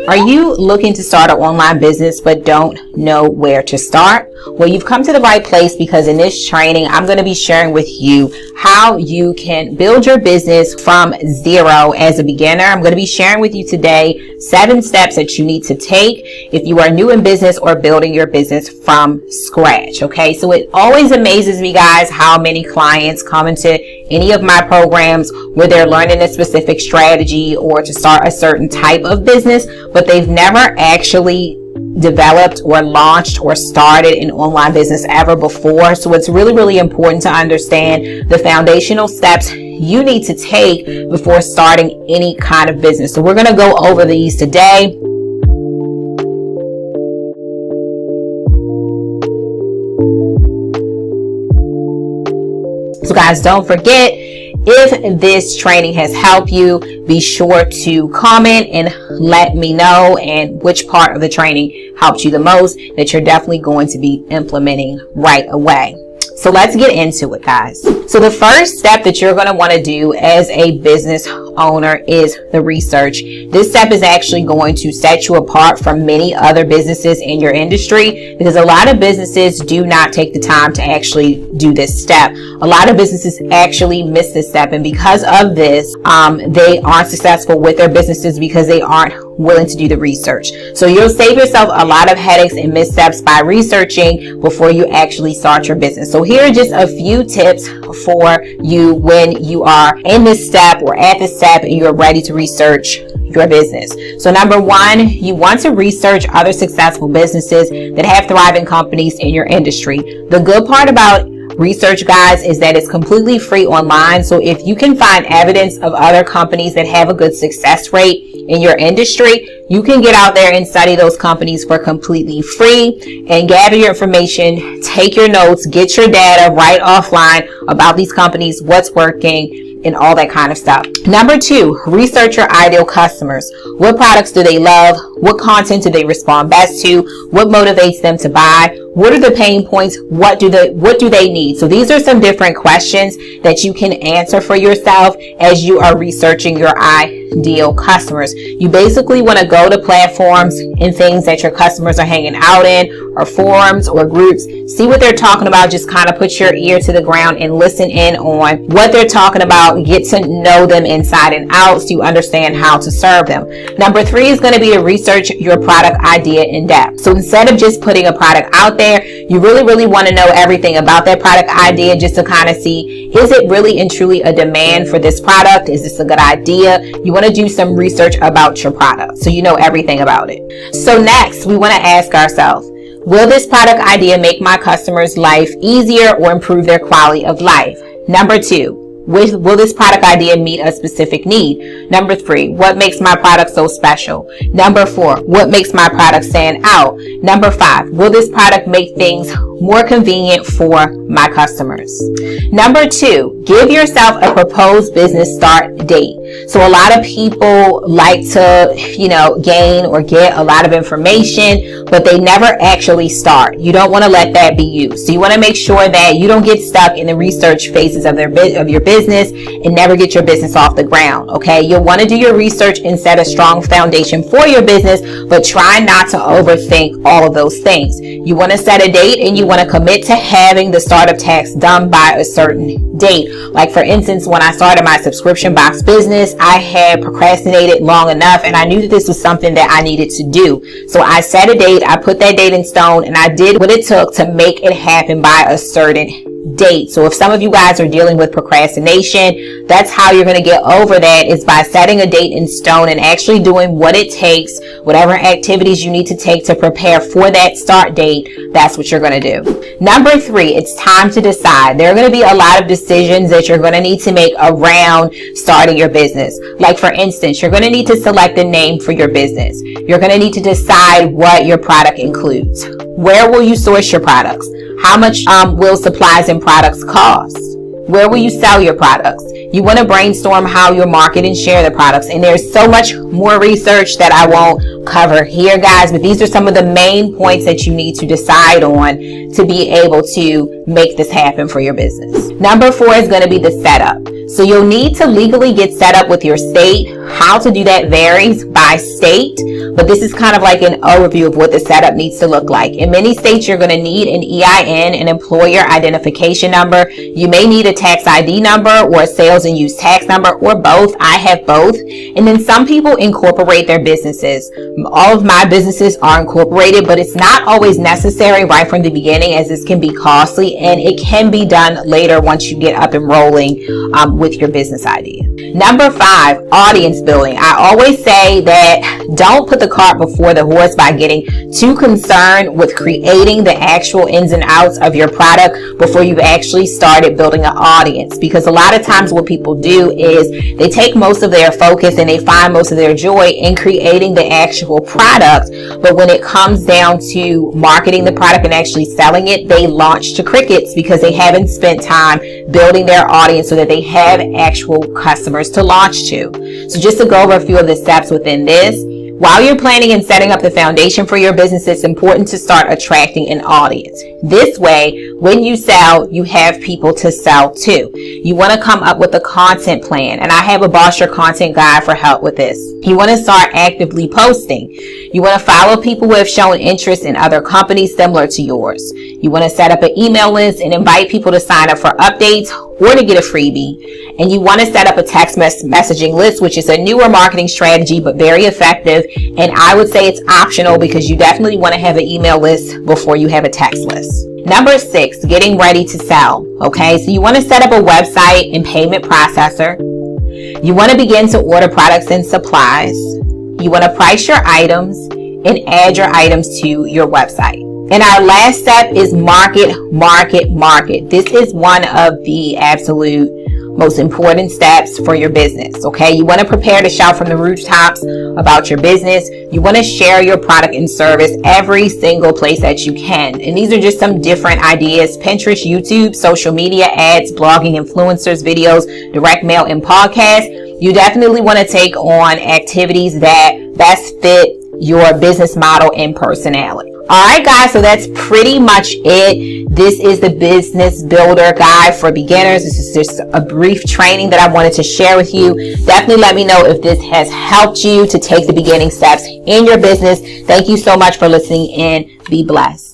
Are you looking to start an online business but don't know where to start? Well, you've come to the right place, because in this training, I'm going to be sharing with you how you can build your business from zero as a beginner. I'm going to be sharing with you today 7 steps that you need to take if you are new in business or building your business from scratch. Okay, so it always amazes me, guys, how many clients come into any of my programs where they're learning a specific strategy or to start a certain type of business, but they've never actually developed or launched or started an online business ever before. So it's really, really important to understand the foundational steps you need to take before starting any kind of business. So we're going to go over these today. So guys, don't forget, if this training has helped you, be sure to comment and let me know and which part of the training helped you the most that you're definitely going to be implementing right away. So let's get into it, guys. So the first step that you're going to want to do as a business owner is the research. This step is actually going to set you apart from many other businesses in your industry, because a lot of businesses do not take the time to actually do this step. A lot of businesses actually miss this step, and because of this, they aren't successful with their businesses because they aren't willing to do the research. So you'll save yourself a lot of headaches and missteps by researching before you actually start your business. So here are just a few tips for you when you are in this step or at this step and you're ready to research your business. So number 1, you want to research other successful businesses that have thriving companies in your industry. The good part about research, guys, is that it's completely free online. So if you can find evidence of other companies that have a good success rate in your industry, you can get out there and study those companies for completely free and gather your information, take your notes, get your data right offline about these companies, what's working, and all that kind of stuff. Number 2, research your ideal customers. What products do they love? What content do they respond best to? What motivates them to buy? What are the pain points? What do they need? So these are some different questions that you can answer for yourself as you are researching your ideal customers. You basically want to go to platforms and things that your customers are hanging out in, or forums or groups. See what they're talking about. Just kind of put your ear to the ground and listen in on what they're talking about. Get to know them inside and out so you understand how to serve them. Number 3 is going to be to research your product idea in depth. So instead of just putting a product out there, you really want to know everything about that product idea, just to kind of see, is it really and truly a demand for this product? Is this a good idea? You want to do some research about your product so you know everything about it. So next, we want to ask ourselves, will this product idea make my customer's life easier or improve their quality of life? Number 2, will this product idea meet a specific need? Number 3, what makes my product so special? Number 4, what makes my product stand out? Number 5, will this product make things more convenient for my customers? Number 2, give yourself a proposed business start date. So a lot of people like to, gain or get a lot of information, but they never actually start. You don't want to let that be you. So you want to make sure that you don't get stuck in the research phases of your business and never get your business off the ground. Okay, you'll want to do your research and set a strong foundation for your business, but try not to overthink all of those things. You want to set a date and you want to commit to having the startup tax done by a certain date. Like for instance, when I started my subscription box business, I had procrastinated long enough and I knew that this was something that I needed to do. So I set a date, I put that date in stone, and I did what it took to make it happen by a certain date. So if some of you guys are dealing with procrastination, that's how you're going to get over that, is by setting a date in stone and actually doing what it takes, whatever activities you need to take to prepare for that start date. That's what you're going to do. Number 3, it's time to decide. There are going to be a lot of decisions that you're going to need to make around starting your business. Like for instance, you're going to need to select a name for your business. You're going to need to decide what your product includes. Where will you source your products? How much will supplies and products cost? Where will you sell your products? You want to brainstorm how you'll market and share the products. And there's so much more research that I won't cover here, guys, but these are some of the main points that you need to decide on to be able to make this happen for your business. Number 4 is going to be the setup. So you'll need to legally get set up with your state, How to do that varies by state, but this is kind of like an overview of what the setup needs to look like. In many states, you're going to need an EIN, an employer identification number. You may need a tax ID number or a sales and use tax number, or both. I have both. And then some people incorporate their businesses. All of my businesses are incorporated, but it's not always necessary right from the beginning, as this can be costly, and it can be done later once you get up and rolling with your business idea. Number 5, audience building. I always say that don't put the cart before the horse by getting too concerned with creating the actual ins and outs of your product before you've actually started building an audience. Because a lot of times what people do is they take most of their focus and they find most of their joy in creating the actual product. But when it comes down to marketing the product and actually selling it, they launch to crickets because they haven't spent time building their audience so that they have actual customers to launch to. So just to go over a few of the steps within this, while you're planning and setting up the foundation for your business, it's important to start attracting an audience. This way, when you sell, you have people to sell to. You want to come up with a content plan, and I have a Boss Your Content guide for help with this. You want to start actively posting. You want to follow people who have shown interest in other companies similar to yours. You want to set up an email list and invite people to sign up for updates or to get a freebie. And you want to set up a text messaging list, which is a newer marketing strategy, but very effective. And I would say it's optional because you definitely want to have an email list before you have a text list. Number 6, getting ready to sell. Okay, so you want to set up a website and payment processor. You want to begin to order products and supplies. You want to price your items and add your items to your website. And our last step is market. This is one of the absolute most important steps for your business. Okay, you want to prepare to shout from the rooftops about your business. You want to share your product and service every single place that you can. And these are just some different ideas: Pinterest, YouTube, social media, ads, blogging, influencers, videos, direct mail, and podcasts. You definitely want to take on activities that best fit your business model and personality. All right, guys, so that's pretty much it. This is the Business Builder Guide for Beginners. This is just a brief training that I wanted to share with you. Definitely let me know if this has helped you to take the beginning steps in your business. Thank you so much for listening in. Be blessed.